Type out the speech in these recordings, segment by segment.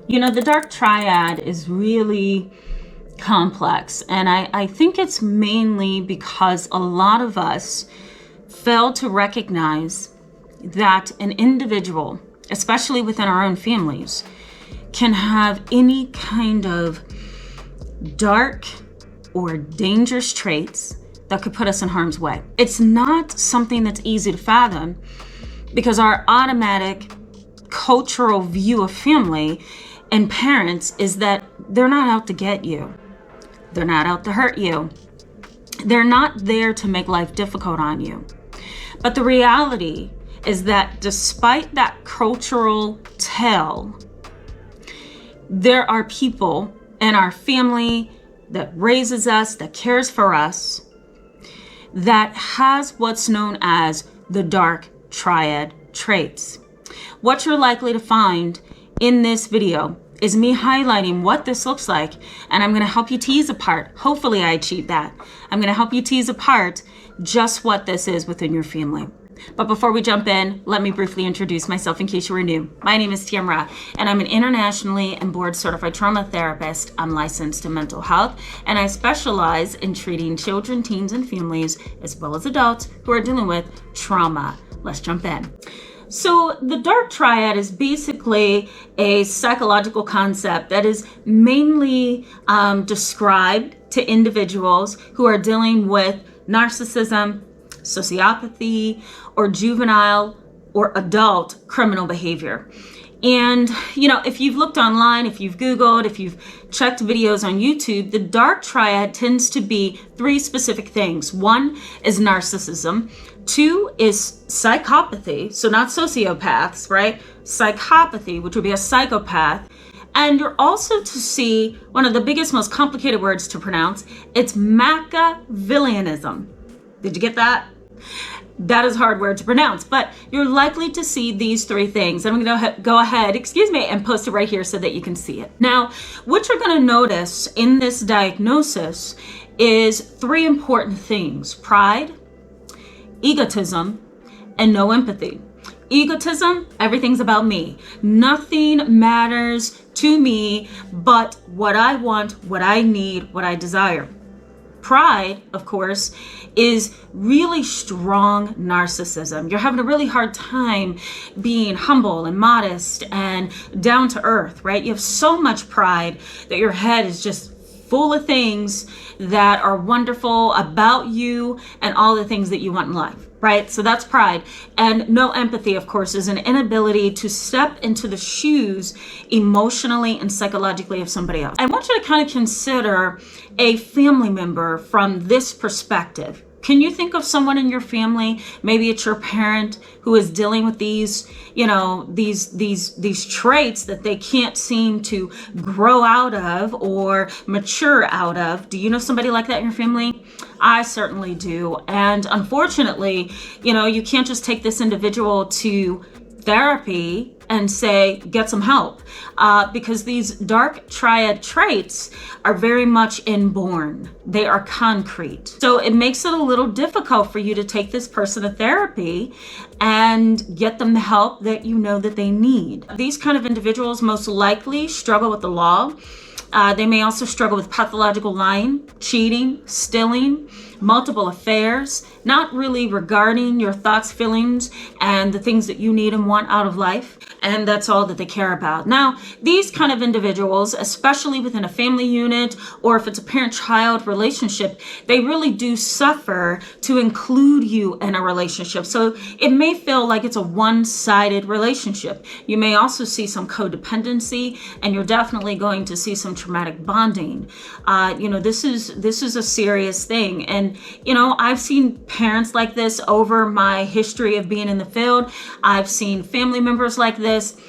The dark triad is really complex, and I think it's mainly because a lot of us fail to recognize that an individual, especially within our own families, can have any kind of dark or dangerous traits that could put us in harm's way. It's not something that's easy to fathom because our automatic cultural view of family and parents is that they're not out to get you. They're not out to hurt you. They're not there to make life difficult on you. But the reality is that despite that cultural tale, there are people in our family that raises us, that cares for us, that has what's known as the dark triad traits. What you're likely to find in this video is me highlighting what this looks like, and I'm going to help you tease apart. Hopefully I achieve that. I'm going to help you tease apart just what this is within your family. But before we jump in, let me briefly introduce myself in case you were new. My name is Tiamra, and I'm an internationally and board certified trauma therapist. I'm licensed in mental health, and I specialize in treating children, teens, and families, as well as adults who are dealing with trauma. Let's jump in. So the dark triad is basically a psychological concept that is mainly described to individuals who are dealing with narcissism, sociopathy, or juvenile or adult criminal behavior. And, if you've looked online, if you've Googled, if you've checked videos on YouTube, the dark triad tends to be three specific things. One is narcissism. Two is psychopathy, so not sociopaths, right? Psychopathy, which would be a psychopath. And you're also to see one of the biggest, most complicated words to pronounce. It's Machiavellianism. Did you get that? That is a hard word to pronounce, but you're likely to see these three things. And I'm going to go ahead, and post it right here so that you can see it. Now, what you're going to notice in this diagnosis is three important things: pride, egotism, and no empathy. Egotism, everything's about me. Nothing matters to me but what I want, what I need, what I desire. Pride, of course, is really strong narcissism. You're having a really hard time being humble and modest and down to earth, right? You have so much pride that your head is just full of things that are wonderful about you and all the things that you want in life, right? So that's pride. And no empathy, of course, is an inability to step into the shoes emotionally and psychologically of somebody else. I want you to kind of consider a family member from this perspective. Can you think of someone in your family, maybe it's your parent, who is dealing with these traits that they can't seem to grow out of or mature out of? Do you know somebody like that in your family? I certainly do. And unfortunately, you can't just take this individual to therapy and say, get some help, because these dark triad traits are very much inborn. They are concrete. So it makes it a little difficult for you to take this person to therapy and get them the help that you know that they need. These kind of individuals most likely struggle with the law. They may also struggle with pathological lying, cheating, stealing, multiple affairs, not really regarding your thoughts, feelings, and the things that you need and want out of life. And that's all that they care about. Now, these kind of individuals, especially within a family unit, or if it's a parent-child relationship, they really do suffer to include you in a relationship. So it may feel like it's a one-sided relationship. You may also see some codependency, and you're definitely going to see some traumatic bonding. This is a serious thing. And, I've seen parents like this over my history of being in the field. I've seen family members like this.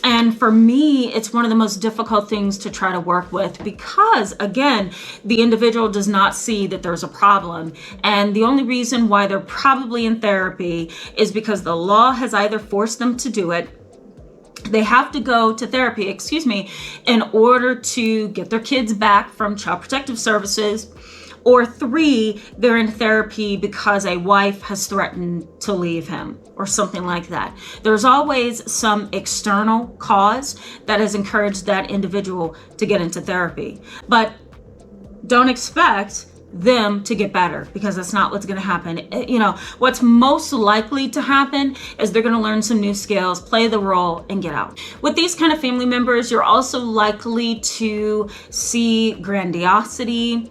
And for me, it's one of the most difficult things to try to work with because, again, the individual does not see that there's a problem. And the only reason why they're probably in therapy is because the law has either forced them to do it. They have to go to therapy, in order to get their kids back from Child Protective Services, Or 3, they're in therapy because a wife has threatened to leave him or something like that. There's always some external cause that has encouraged that individual to get into therapy. But don't expect them to get better, because that's not what's going to happen. What's most likely to happen is they're going to learn some new skills, play the role, and get out. With these kind of family members, you're also likely to see grandiosity,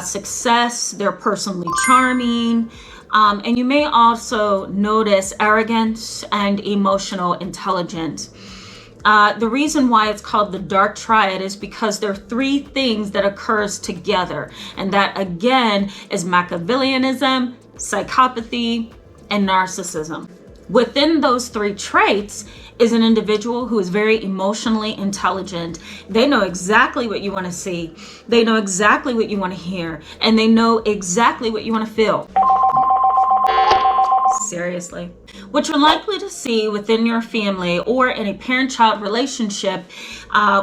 success. They're personally charming. And you may also notice arrogance and emotional intelligence. The reason why it's called the dark triad is because there are 3 things that occurs together. And that, again, is Machiavellianism, psychopathy, and narcissism. Within those 3 traits is an individual who is very emotionally intelligent. They know exactly what you want to see. They know exactly what you want to hear. And they know exactly what you want to feel. Seriously. What you're likely to see within your family or in a parent-child relationship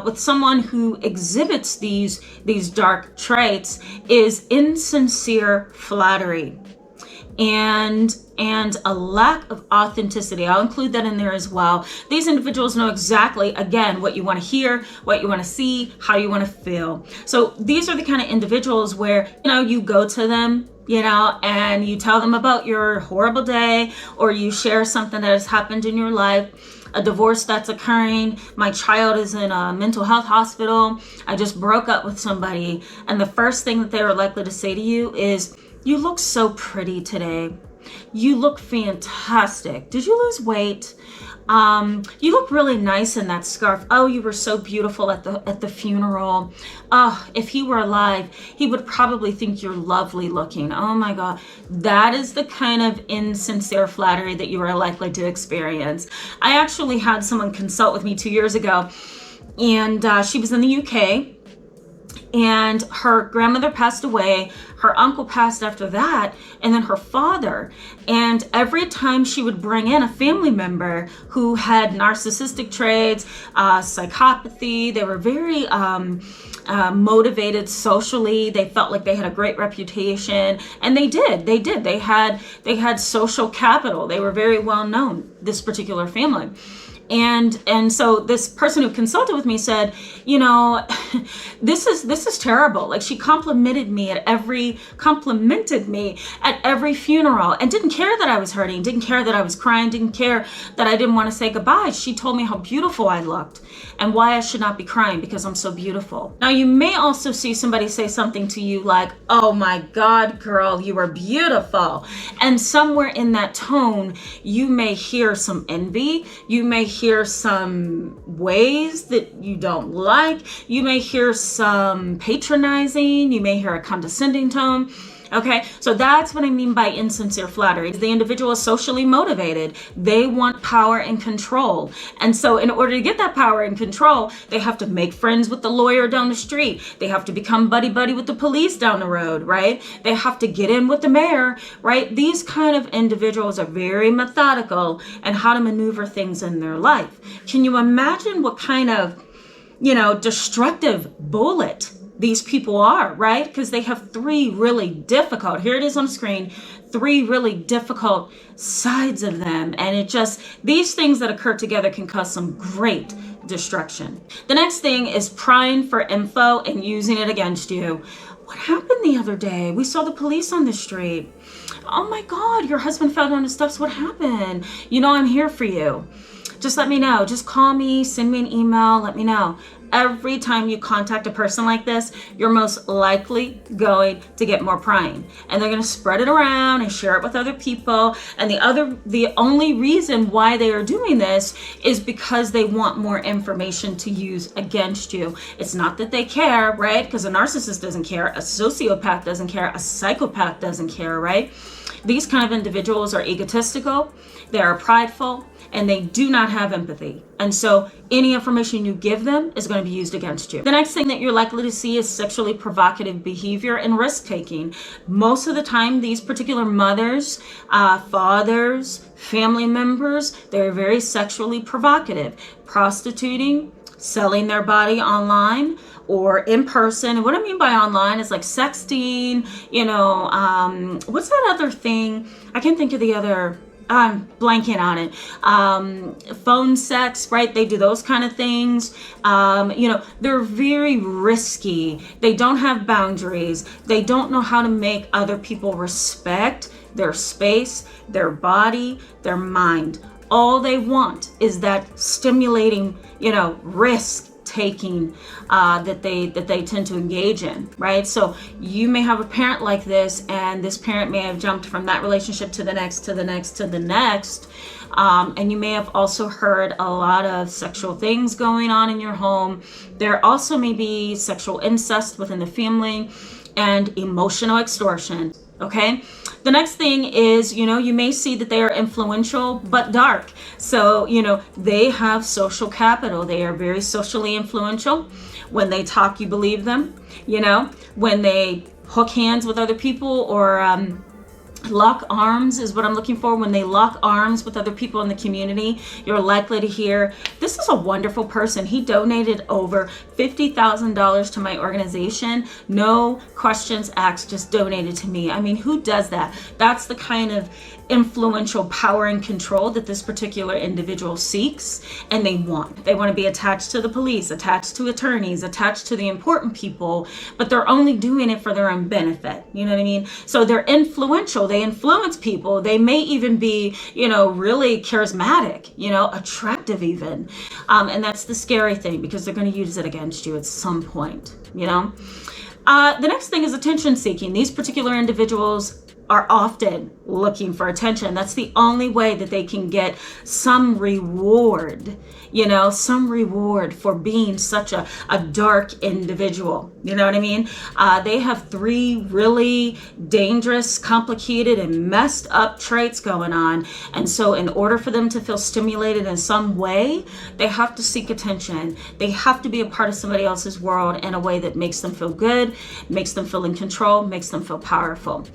with someone who exhibits these dark traits is insincere flattery and a lack of authenticity. I'll include that in there as well. These individuals know exactly, again, what you want to hear, what you want to see, how you want to feel. So these are the kind of individuals where, you go to them, and you tell them about your horrible day, or you share something that has happened in your life, a divorce that's occurring. My child is in a mental health hospital. I just broke up with somebody. And the first thing that they are likely to say to you is, "You look so pretty today. You look fantastic. Did you lose weight? You look really nice in that scarf. Oh, you were so beautiful at the funeral. Oh, if he were alive, he would probably think you're lovely looking. Oh my God." That is the kind of insincere flattery that you are likely to experience. I actually had someone consult with me 2 years ago, and she was in the UK. And her grandmother passed away, her uncle passed after that, and then her father. And every time she would bring in a family member who had narcissistic traits, psychopathy, they were very motivated socially. They felt like they had a great reputation, and they did. They had social capital. They were very well known, this particular family. And so this person who consulted with me said, this is terrible. Like, she complimented me at every funeral, and didn't care that I was hurting, didn't care that I was crying, didn't care that I didn't want to say goodbye. She told me how beautiful I looked and why I should not be crying because I'm so beautiful. Now, you may also see somebody say something to you like, "Oh my God, girl, you are beautiful." And somewhere in that tone, you may hear some envy. You may hear some ways that you don't like. You may hear some patronizing. You may hear a condescending tone. Okay, so that's what I mean by insincere flattery. The individual is socially motivated. They want power and control. And so in order to get that power and control, they have to make friends with the lawyer down the street. They have to become buddy-buddy with the police down the road, right? They have to get in with the mayor, right? These kind of individuals are very methodical in how to maneuver things in their life. Can you imagine what kind of, destructive bullet these people are, right? Because they have 3 really difficult, here it is on the screen, 3 really difficult sides of them. And these things that occur together can cause some great destruction. The next thing is prying for info and using it against you. What happened the other day? We saw the police on the street. Oh my God, your husband fell down the steps. What happened? I'm here for you. Just let me know. Just call me, send me an email, let me know. Every time you contact a person like this, you're most likely going to get more prying, and they're going to spread it around and share it with other people. And the only reason why they are doing this is because they want more information to use against you. It's not that they care, right? Because a narcissist doesn't care, a sociopath doesn't care, a psychopath doesn't care, right? These kind of individuals are egotistical, they are prideful, and they do not have empathy. And so any information you give them is going to be used against you. The next thing that you're likely to see is sexually provocative behavior and risk-taking. Most of the time, these particular mothers, fathers, family members, they're very sexually provocative. Prostituting, selling their body online or in person. And what I mean by online is like sexting, what's that other thing? I can't think of the other, I'm blanking on it. Phone sex, right? They do those kind of things. They're very risky. They don't have boundaries. They don't know how to make other people respect their space, their body, their mind. All they want is that stimulating, risk taking that they tend to engage in, right? So you may have a parent like this, and this parent may have jumped from that relationship to the next, to the next, to the next. And you may have also heard a lot of sexual things going on in your home. There also may be sexual incest within the family and emotional extortion. Okay. The next thing is, you may see that they are influential but dark. So, they have social capital. They are very socially influential. When they talk, you believe them. When they hook hands with other people or lock arms is what I'm looking for. When they lock arms with other people in the community, you're likely to hear, this is a wonderful person. He donated over $50,000 to my organization. No questions asked, just donated to me. I mean, who does that? That's the kind of influential power and control that this particular individual seeks and they want. They want to be attached to the police, attached to attorneys, attached to the important people, but they're only doing it for their own benefit. You know what I mean? So they're influential. They influence people. They may even be, really charismatic, attractive even. And that's the scary thing, because they're going to use it against you at some point, The next thing is attention seeking. These particular individuals are often looking for attention. That's the only way that they can get some reward, some reward for being such a dark individual. You know what I mean? They have 3 really dangerous, complicated, and messed up traits going on. And so in order for them to feel stimulated in some way, they have to seek attention. They have to be a part of somebody else's world in a way that makes them feel good, makes them feel in control, makes them feel powerful.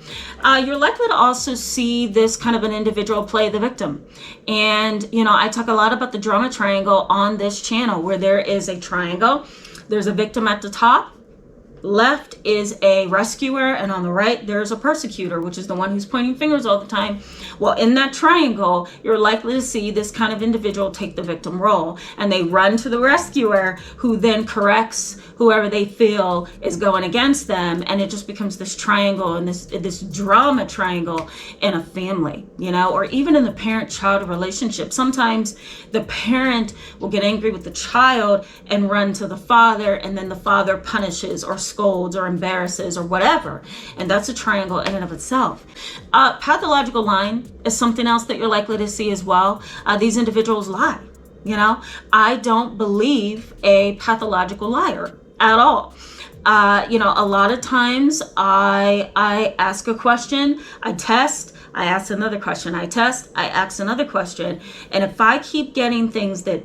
You're likely to also see this kind of an individual play the victim. And, I talk a lot about the drama triangle on this channel, where there is a triangle. There's a victim at the top. Left is a rescuer, and on the right there's a persecutor, which is the one who's pointing fingers all the time. Well, in that triangle, you're likely to see this kind of individual take the victim role, and they run to the rescuer, who then corrects whoever they feel is going against them, and it just becomes this triangle and this drama triangle in a family, or even in the parent-child relationship. Sometimes the parent will get angry with the child and run to the father, and then the father punishes or scolds or embarrasses or whatever, and that's a triangle in and of itself. Pathological lying is something else that you're likely to see as well. These individuals lie. I don't believe a pathological liar at all. A lot of times I ask a question, I test, I ask another question, I test, I ask another question. And if I keep getting things that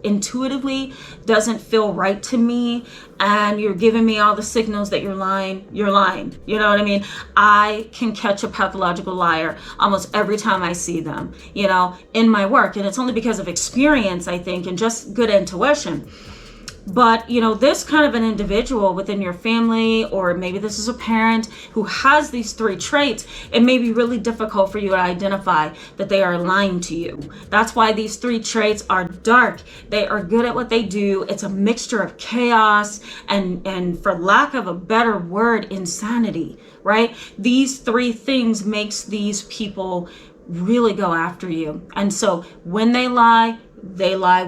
intuitively doesn't feel right to me, and you're giving me all the signals that you're lying. You know what I mean? I can catch a pathological liar almost every time I see them, in my work. And it's only because of experience, I think, and just good intuition. But, this kind of an individual within your family, or maybe this is a parent who has these 3 traits, it may be really difficult for you to identify that they are lying to you. That's why these 3 traits are dark. They are good at what they do. It's a mixture of chaos and for lack of a better word, insanity, right? These 3 things makes these people really go after you. And so when they lie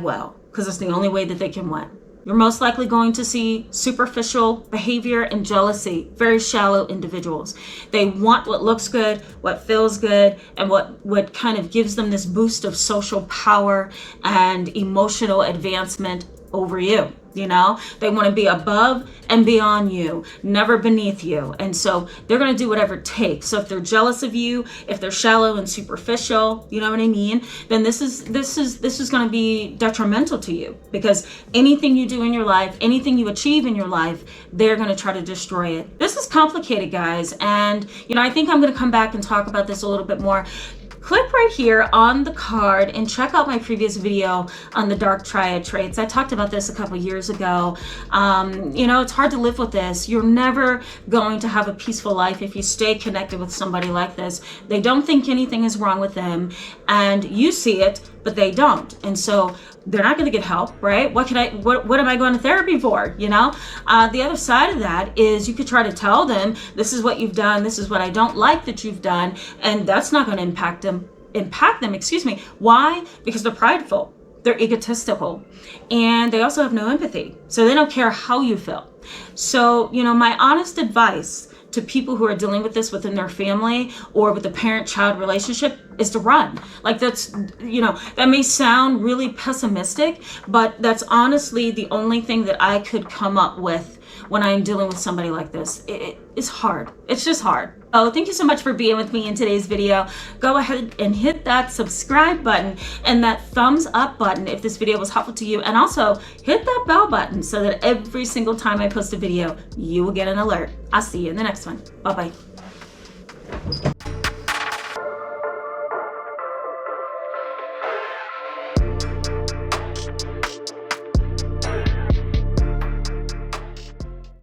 well, because it's the only way that they can win. You're most likely going to see superficial behavior and jealousy, very shallow individuals. They want what looks good, what feels good, and what kind of gives them this boost of social power and emotional advancement over you. They want to be above and beyond you, never beneath you. And so they're going to do whatever it takes. So if they're jealous of you, if they're shallow and superficial, you know what I mean? Then this is going to be detrimental to you, because anything you do in your life, anything you achieve in your life, they're going to try to destroy it. This is complicated, guys. And, I think I'm going to come back and talk about this a little bit more. click right here on the card and check out my previous video on the dark triad traits. I talked about this a couple years ago. You know, it's hard to live with this. You're never going to have a peaceful life if you stay connected with somebody like this. They don't think anything is wrong with them, and you see it, but they don't. And so they're not going to get help, right? What am I going to therapy for? You know, the other side of that is you could try to tell them, this is what you've done, this is what I don't like that you've done, and that's not going to impact them, excuse me. Why? Because they're prideful, they're egotistical, and they also have no empathy. So they don't care how you feel. So, you know, my honest advice to people who are dealing with this within their family or with the parent-child relationship is to run. Like, that's, you know, that may sound really pessimistic, but that's honestly the only thing that I could come up with when I'm dealing with somebody like this. It's hard. It's just hard. Oh, thank you so much for being with me in today's video. Go ahead and hit that subscribe button and that thumbs up button if this video was helpful to you. And also hit that bell button so that every single time I post a video, you will get an alert. I'll see you in the next one. Bye-bye.